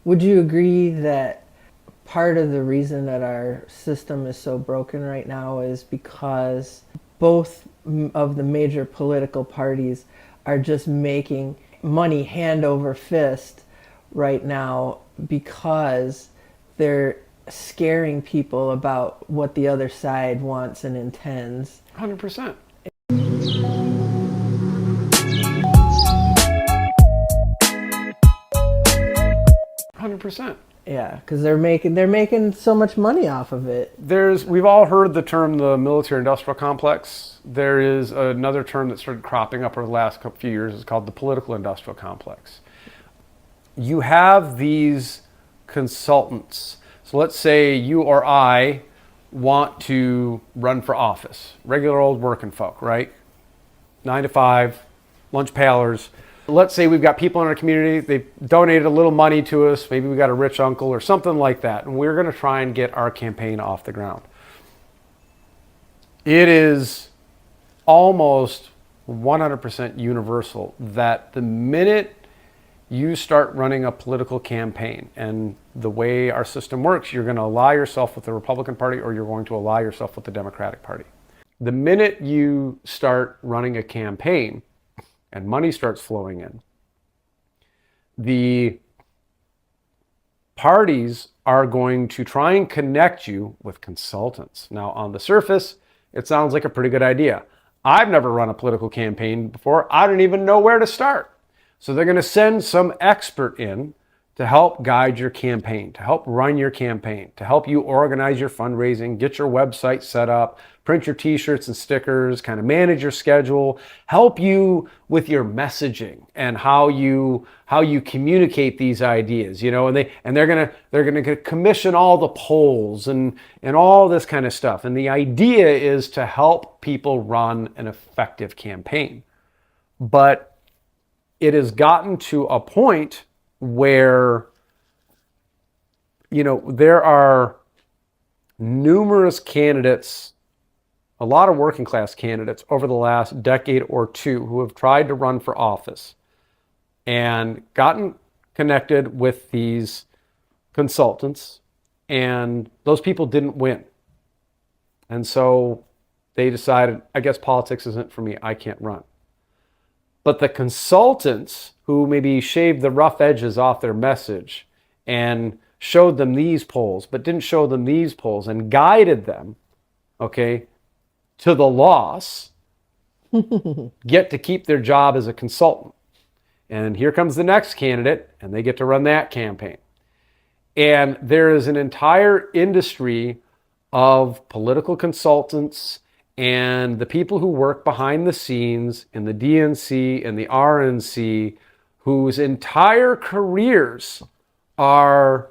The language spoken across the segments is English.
Would you agree that part of the reason that our system is so broken right now is because both of the major political parties are just making money hand over fist right now because they're scaring people about what the other side wants and intends? 100%. Yeah, because they're making so much money off of it. We've all heard the term the military industrial complex. There is another term that started cropping up over the last few years. It's called the political industrial complex. You have these consultants. So let's say you or I want to run for office. Regular old working folk, right? 9 to 5, lunch pailers. Let's say we've got people in our community, they've donated a little money to us, maybe we got a rich uncle or something like that, and we're going to try and get our campaign off the ground. It is almost 100% universal that the minute you start running a political campaign, and the way our system works, you're going to ally yourself with the Republican Party or you're going to ally yourself with the Democratic Party. The minute you start running a campaign, and money starts flowing in, the parties are going to try and connect you with consultants. Now, on the surface, it sounds like a pretty good idea. I've never run a political campaign before. I don't even know where to start. So they're going to send some expert in to help guide your campaign, to help run your campaign, to help you organize your fundraising, get your website set up, print your t-shirts and stickers, kind of manage your schedule, help you with your messaging and how you communicate these ideas, you know, and they're going to commission all the polls and all this kind of stuff. And the idea is to help people run an effective campaign. But it has gotten to a point where, you know, there are numerous candidates, a lot of working class candidates over the last decade or two who have tried to run for office and gotten connected with these consultants, and those people didn't win. And so they decided, I guess politics isn't for me, I can't run. But the consultants who maybe shaved the rough edges off their message and showed them these polls, but didn't show them these polls and guided them, okay, to the loss, get to keep their job as a consultant. And here comes the next candidate, and they get to run that campaign. And there is an entire industry of political consultants and the people who work behind the scenes in the DNC and the RNC, whose entire careers are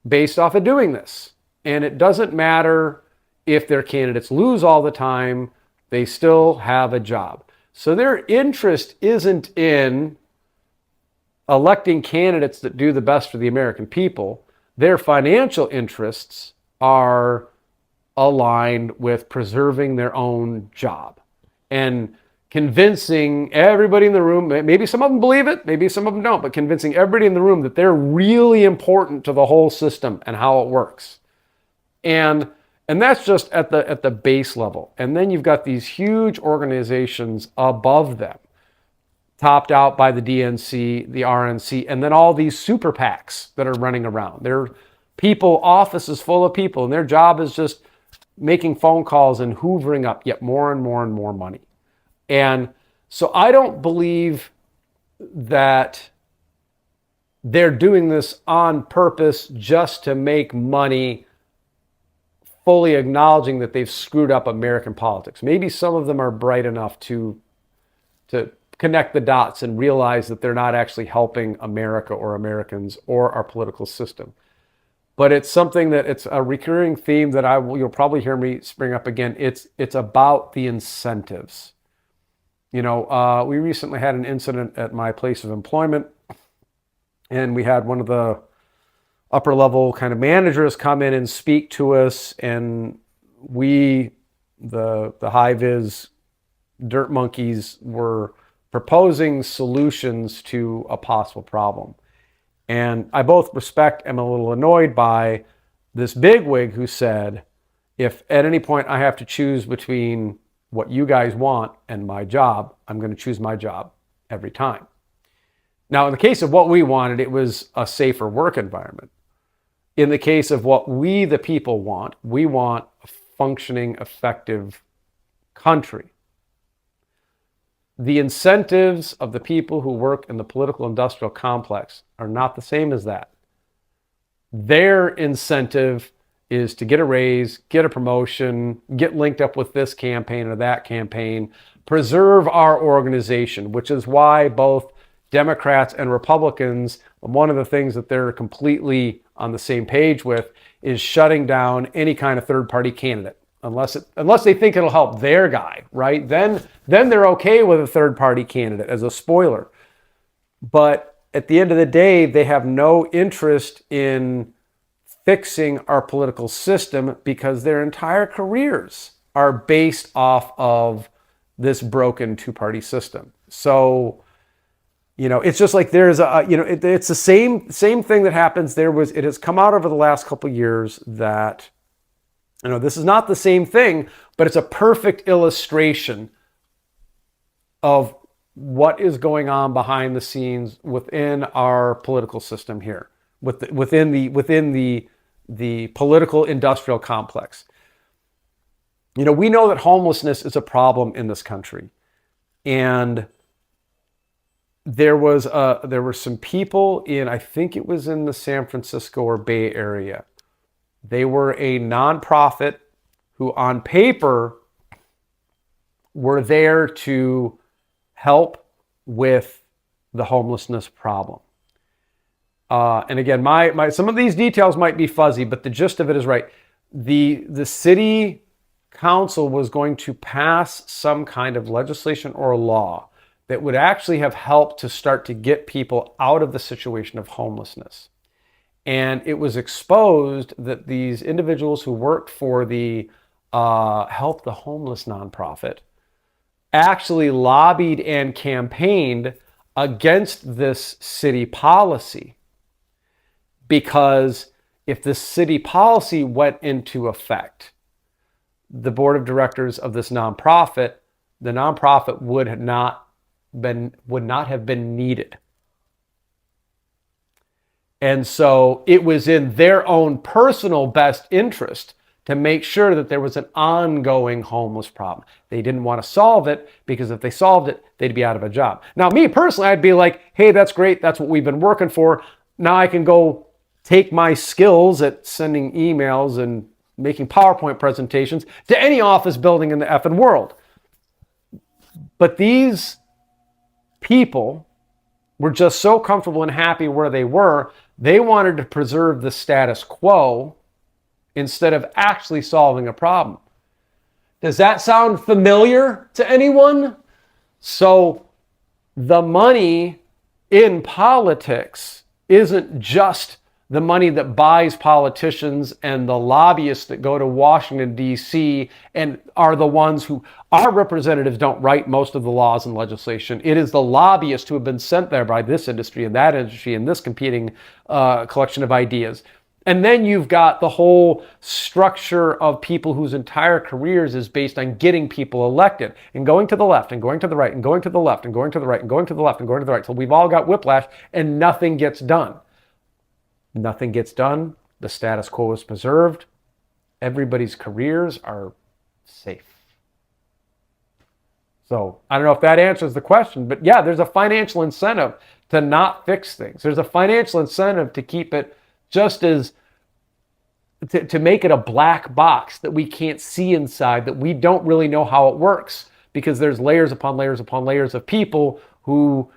based off of doing this. And it doesn't matter if their candidates lose all the time, they still have a job. So their interest isn't in electing candidates that do the best for the American people. Their financial interests are aligned with preserving their own job and convincing everybody in the room, maybe some of them believe it, maybe some of them don't, but convincing everybody in the room that they're really important to the whole system and how it works. And that's just at the base level. And then you've got these huge organizations above them, topped out by the DNC, the RNC, and then all these super PACs that are running around. They're people, offices full of people, and their job is just making phone calls and hoovering up yet more and more and more money. And so I don't believe that they're doing this on purpose just to make money, fully acknowledging that they've screwed up American politics. Maybe some of them are bright enough to connect the dots and realize that they're not actually helping America or Americans or our political system. But it's something that it's a recurring theme that you'll probably hear me spring up again. It's about the incentives. You know, we recently had an incident at my place of employment, and we had one of the upper level kind of managers come in and speak to us, and we, the high vis dirt monkeys, were proposing solutions to a possible problem. And I both respect and am a little annoyed by this bigwig who said, if at any point I have to choose between what you guys want and my job, I'm going to choose my job every time. Now, in the case of what we wanted, it was a safer work environment. In the case of what we, the people, want, we want a functioning, effective country. The incentives of the people who work in the political industrial complex are not the same as that. Their incentive is to get a raise, get a promotion, get linked up with this campaign or that campaign, preserve our organization, which is why both Democrats and Republicans, one of the things that they're completely on the same page with is shutting down any kind of third-party candidate. Unless they think it'll help their guy, right? Then they're okay with a third-party candidate as a spoiler. But at the end of the day, they have no interest in fixing our political system because their entire careers are based off of this broken two-party system. So, it's just like there's it's the same thing that happens. It has come out over the last couple of years that, this is not the same thing, but it's a perfect illustration of what is going on behind the scenes within our political system here, within the political industrial complex. We know that homelessness is a problem in this country, and there were some people I think it was in the San Francisco or Bay Area. They were a nonprofit who on paper were there to help with the homelessness problem. And again, some of these details might be fuzzy, but the gist of it is right. The city council was going to pass some kind of legislation or law that would actually have helped to start to get people out of the situation of homelessness. And it was exposed that these individuals who worked for the Help the Homeless nonprofit actually lobbied and campaigned against this city policy. Because if the city policy went into effect, the board of directors of this nonprofit, the nonprofit would not have been needed. And so it was in their own personal best interest to make sure that there was an ongoing homeless problem. They didn't want to solve it because if they solved it, they'd be out of a job. Now, me personally, I'd be like, hey, that's great. That's what we've been working for. Now I can go take my skills at sending emails and making PowerPoint presentations to any office building in the effing world. But these people were just so comfortable and happy where they were, they wanted to preserve the status quo instead of actually solving a problem. Does that sound familiar to anyone? So the money in politics isn't just the money that buys politicians and the lobbyists that go to Washington, D.C. and are the ones who, our representatives don't write most of the laws and legislation. It is the lobbyists who have been sent there by this industry and that industry and this competing collection of ideas. And then you've got the whole structure of people whose entire careers is based on getting people elected and going to the left and going to the right and going to the left and going to the right and going to the left and going to the right. So we've all got whiplash and nothing gets done. Nothing gets done. The status quo is preserved. Everybody's careers are safe. So I don't know if that answers the question, but yeah, there's a financial incentive to not fix things. There's a financial incentive to keep it just as, to make it a black box that we can't see inside, that we don't really know how it works, because there's layers upon layers upon layers of people who,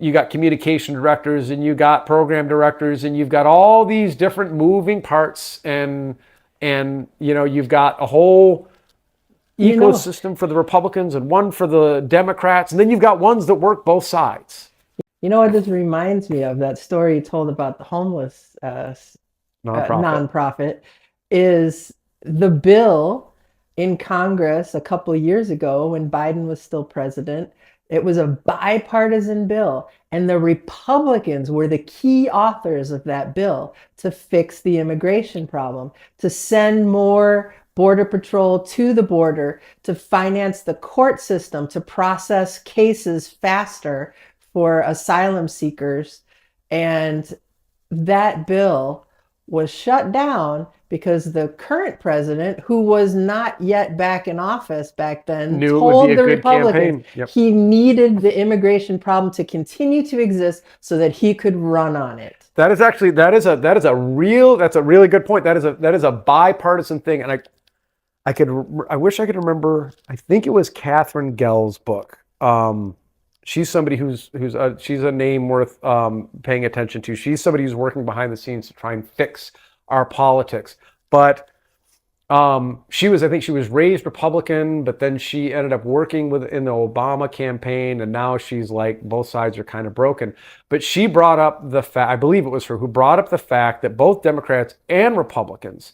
you got communication directors and you got program directors and you've got all these different moving parts and you've got a whole ecosystem for the Republicans and one for the Democrats, and then you've got ones that work both sides. You know what this reminds me of? That story you told about the homeless nonprofit is the bill in Congress a couple of years ago when Biden was still president. It was a bipartisan bill, and the Republicans were the key authors of that bill to fix the immigration problem, to send more Border Patrol to the border, to finance the court system, to process cases faster for asylum seekers. And that bill was shut down because the current president, who was not yet back in office back then, Knew it would told be a the good Republicans campaign. Yep. he needed the immigration problem to continue to exist so that he could run on it. That is actually that's a really good point. That is a bipartisan thing, and I wish I could remember. I think it was Catherine Gell's book. She's somebody she's a name worth paying attention to. She's somebody who's working behind the scenes to try and fix our politics. But I think she was raised Republican, but then she ended up working in the Obama campaign, and now she's like, both sides are kind of broken. But she brought up the fact, I believe it was her who brought up the fact that both Democrats and Republicans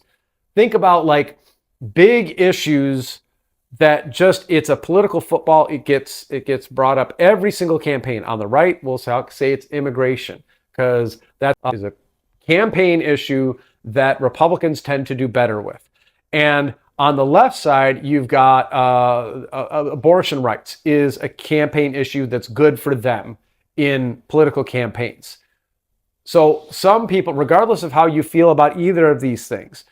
think about like big issues that just, it's a political football. It gets brought up every single campaign. On the right, we'll say it's immigration, because that is a campaign issue that Republicans tend to do better with. And on the left side, you've got abortion rights is a campaign issue that's good for them in political campaigns. So some people, regardless of how you feel about either of these things,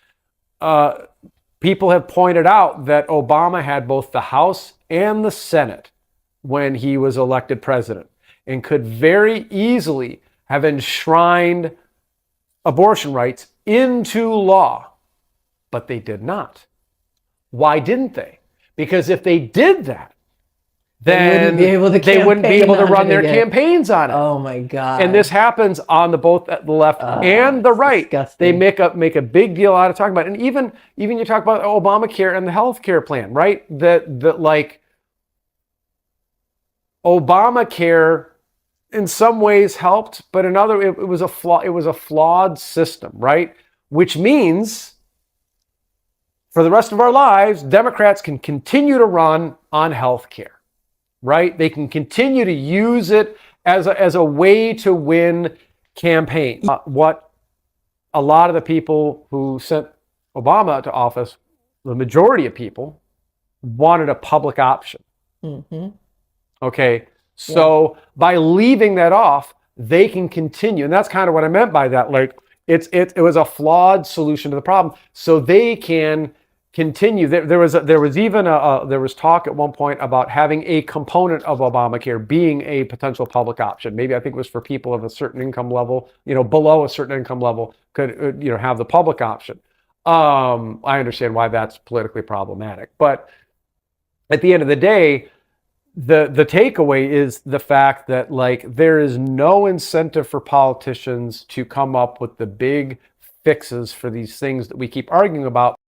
people have pointed out that Obama had both the House and the Senate when he was elected president, and could very easily have enshrined abortion rights into law. But they did not. Why didn't they? Because if they did that, then they wouldn't be able to run their campaigns on it. Oh my God. And this happens on both the left and the right. Disgusting. They make a big deal out of talking about it. And even you talk about Obamacare and the health care plan, right? That like Obamacare in some ways helped, but in other it was a flawed system, right? Which means for the rest of our lives, Democrats can continue to run on health care, right? They can continue to use it as a way to win campaigns. What a lot of the people who sent Obama to office, the majority of people, wanted a public option. Mm-hmm. Okay, so by leaving that off, they can continue. And that's kind of what I meant by that. Like, it was a flawed solution to the problem. So they can continue. There was talk at one point about having a component of Obamacare being a potential public option. Maybe I think it was for people of a certain income level, below a certain income level could, have the public option. I understand why that's politically problematic, but at the end of the day, the takeaway is the fact that like there is no incentive for politicians to come up with the big fixes for these things that we keep arguing about.